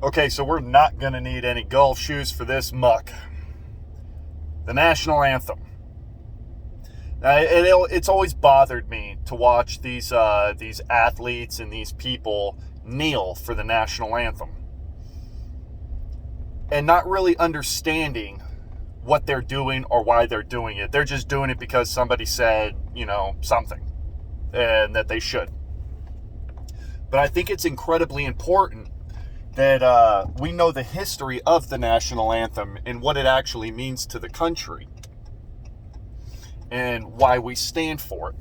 Okay, so we're not going to need any golf shoes for this muck. The national anthem. It's always bothered me to watch these athletes and these people kneel for the national anthem and not really understanding what they're doing or why they're doing it. They're just doing it because somebody said, something, and that they should. But I think it's incredibly important that we know the history of the national anthem and what it actually means to the country and why we stand for it.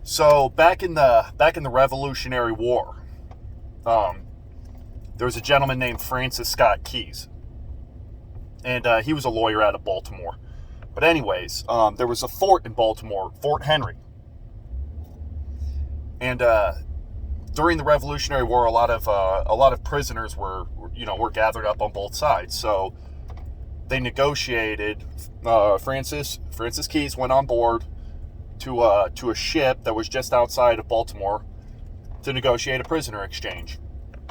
So back in the Revolutionary War, there was a gentleman named Francis Scott Keyes, and he was a lawyer out of Baltimore. But anyways, there was a fort in Baltimore, Fort Henry, and during the Revolutionary War, a lot of prisoners were gathered up on both sides. So they negotiated. Francis Keyes went on board to a ship that was just outside of Baltimore to negotiate a prisoner exchange,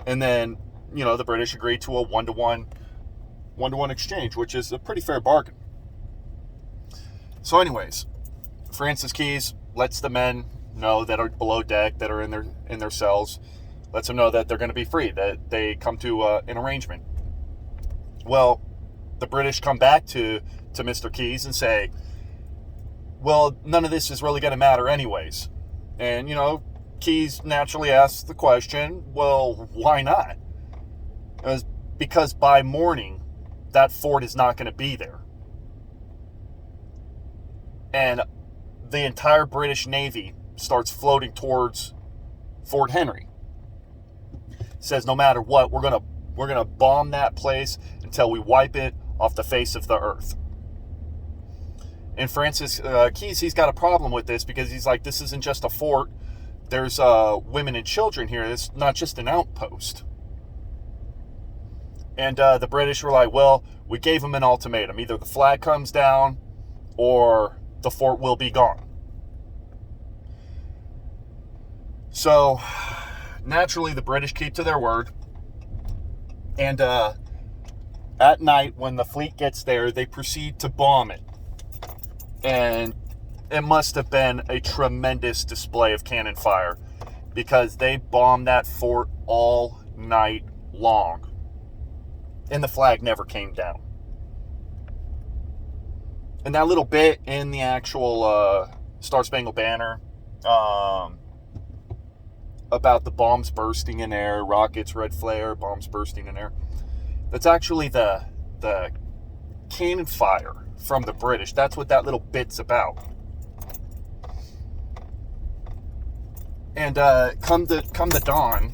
and then the British agreed to a 1-to-1 exchange, which is a pretty fair bargain. So, anyways, Francis Keyes lets the men know that are below deck, that are in their cells, lets them know that they're going to be free, that they come to an arrangement. Well, the British come back to Mr. Keyes and say, well, none of this is really going to matter anyways. And, Keyes naturally asks the question, well, why not? It was because by morning, that fort is not going to be there. And the entire British Navy starts floating towards Fort Henry. Says no matter what, we're gonna bomb that place until we wipe it off the face of the earth. And Francis Keyes, he's got a problem with this because he's like, this isn't just a fort. There's women and children here. It's not just an outpost. And the British were like, well, we gave them an ultimatum. Either the flag comes down or the fort will be gone. So, naturally, the British keep to their word. And at night, when the fleet gets there, they proceed to bomb it. And it must have been a tremendous display of cannon fire because they bombed that fort all night long. And the flag never came down. And that little bit in the actual Star Spangled Banner, about the bombs bursting in air, rockets, red flare, bombs bursting in air. That's actually the cannon fire from the British. That's what that little bit's about. And come the dawn,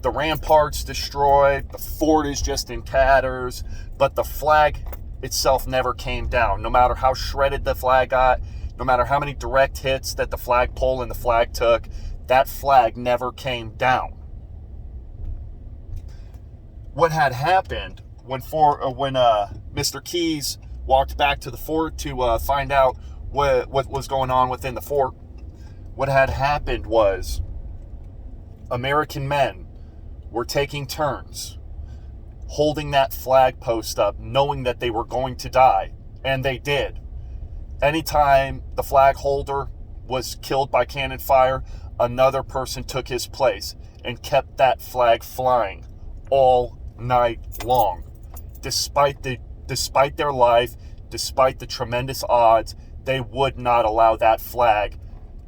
the ramparts destroyed, the fort is just in tatters, but the flag itself never came down. No matter how shredded the flag got, no matter how many direct hits that the flagpole and the flag took, that flag never came down. What had happened when Mr. Keyes walked back to the fort to find out what was going on within the fort, what had happened was American men were taking turns holding that flag post up, knowing that they were going to die, and they did. Anytime the flag holder was killed by cannon fire, another person took his place and kept that flag flying all night long. Despite their life, despite the tremendous odds, they would not allow that flag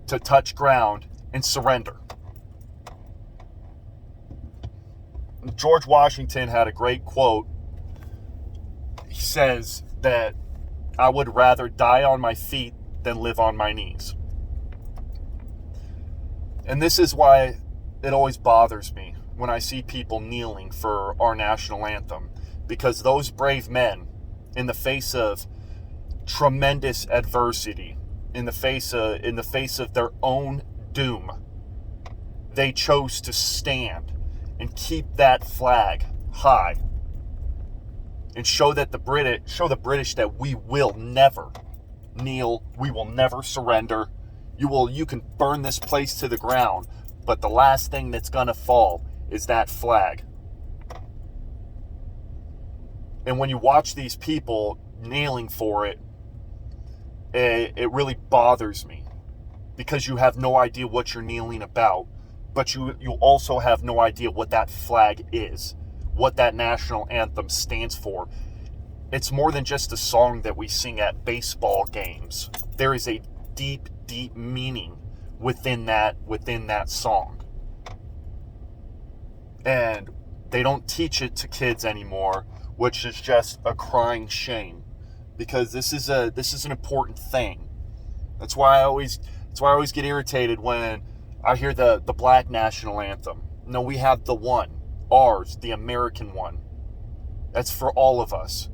to touch ground and surrender. George Washington had a great quote. He says that I would rather die on my feet than live on my knees. And this is why it always bothers me when I see people kneeling for our national anthem, because those brave men, in the face of tremendous adversity, in the face of their own doom, they chose to stand and keep that flag high and show the British that we will never kneel, we will never surrender. You can burn this place to the ground, but the last thing that's gonna fall is that flag. And when you watch these people kneeling for it, it really bothers me, because you have no idea what you're kneeling about, but you also have no idea what that flag is, what that national anthem stands for. It's more than just a song that we sing at baseball games. There is a deep, deep meaning within that song. And they don't teach it to kids anymore, which is just a crying shame, because this is an important thing. That's why I always get irritated when I hear the black national anthem. No, we have the one, ours, the American one. That's for all of us.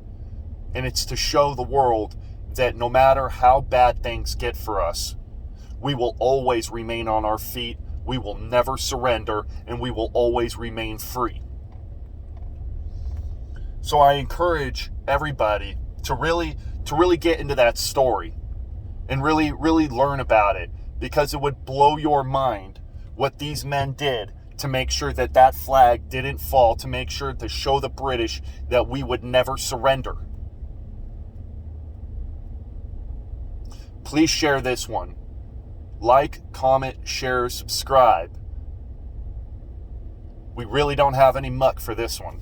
And it's to show the world that no matter how bad things get for us, we will always remain on our feet, we will never surrender, and we will always remain free. So I encourage everybody to really get into that story and really learn about it, because it would blow your mind what these men did to make sure that flag didn't fall, to make sure to show the British that we would never surrender. Please share this one. Like, comment, share, subscribe. We really don't have any muck for this one.